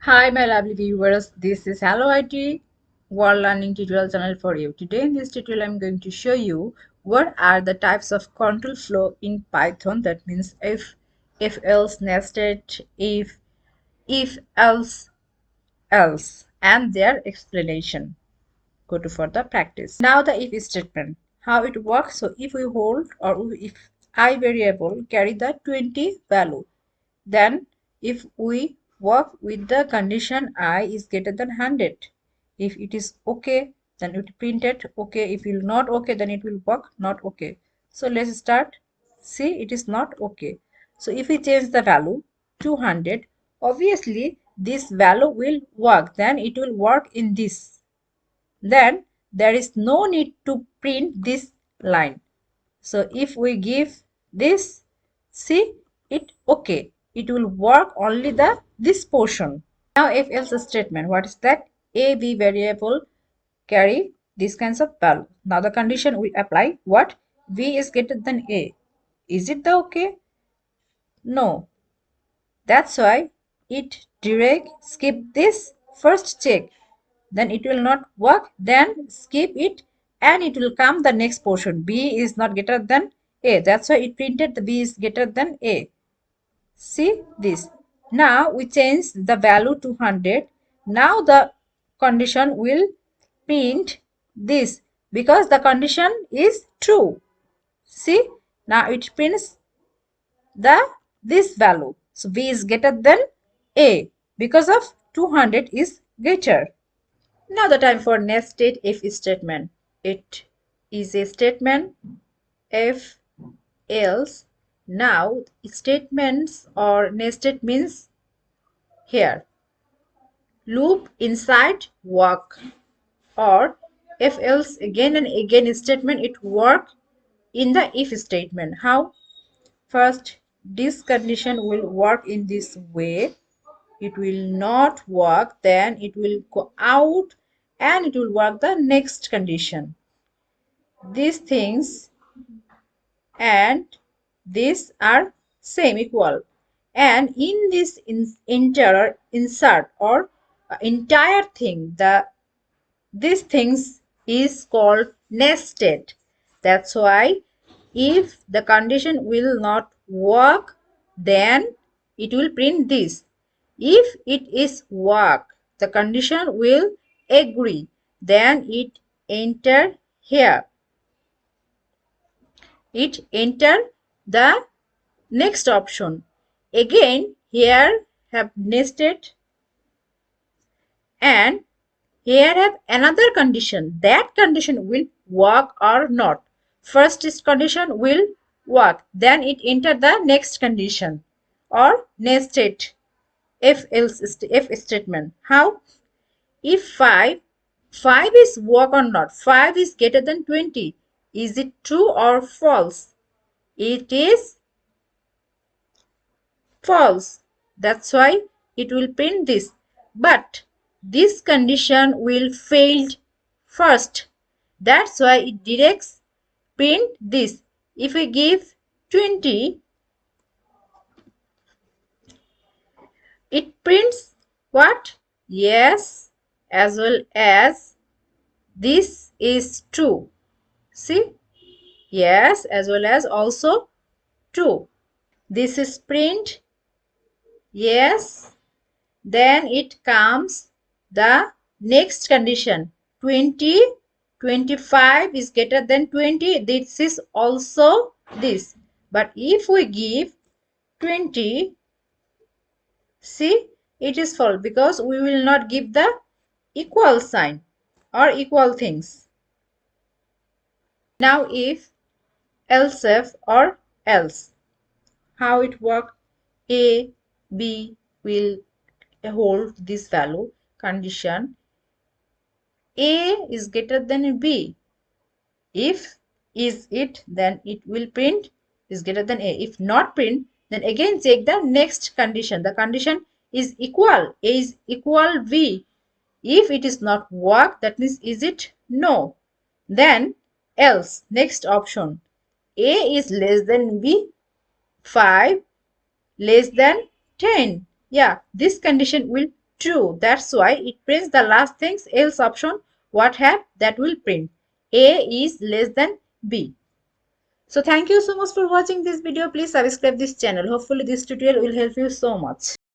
Hi, my lovely viewers. This is Hello IT World Learning Tutorial channel for you. Today in this tutorial, I'm going to show you what are the types of control flow in Python. That means if, else, nested, if, else, and their explanation. Go to further practice. Now the if statement, how it works. So if we hold or if I variable carry the 20 value, then if we work with the condition I is greater than 100, if it is okay, then it printed okay. If it is not okay, then it will work not okay. So let's start. See, it is not okay. So if we change the value to 100, obviously this value will work. Then it will work in this. Then there is no need to print this line. So if we give this, see it okay, it will work only the this portion. Now if else statement, what is that? A, B variable carry these kinds of value. Now the condition we apply, what? B is greater than A. Is it the okay? No. That's why it direct skip this first check. Then it will not work. Then skip it and it will come the next portion. B is not greater than A. That's why it printed the B is greater than A. See this. Now we change the value to 100. Now the condition will print this because the condition is true. See, now it prints the this value. So B is greater than A because of 200 is greater. Now the time for nested if statement. It is a statement if else. Now statements or nested means here loop inside work, or if else again and again statement it work in the if statement. How? First, this condition will work in this way. It will not work, then it will go out and it will work the next condition. These things and these are same equal, and in this insert or entire thing, the these things is called nested. That's why if the condition will not work, then it will print this. If it is work, the condition will agree, then it enter here. It enter the next option. Again here have nested, and here have another condition. That condition will work or not. First is condition will work, then it enter the next condition or nested if else if statement. How? If 5 is work or not, 5 is greater than 20, is it true or false? It is false. That's why it will print this. But this condition will fail first. That's why it directs print this. If we give 20, it prints what? Yes, as well as this is true. See? Yes, as well as also true. This is print. Yes. Then it comes the next condition. 20, 25 is greater than 20. This is also this. But if we give 20, see, it is false because we will not give the equal sign or equal things. Now if, else if or else. How it work? A, B will hold this value condition. A is greater than B. If is it, then it will print is greater than A. If not print, then again check the next condition. The condition is equal. A is equal B. If it is not work, that means is it? No. Then else, next option. A is less than B. 5 less than 10. Yeah, this condition will True, that's why it prints the last things, else option, what have, that will print. A is less than B. So thank you so much for watching this video. Please subscribe this channel. Hopefully this tutorial will help you so much.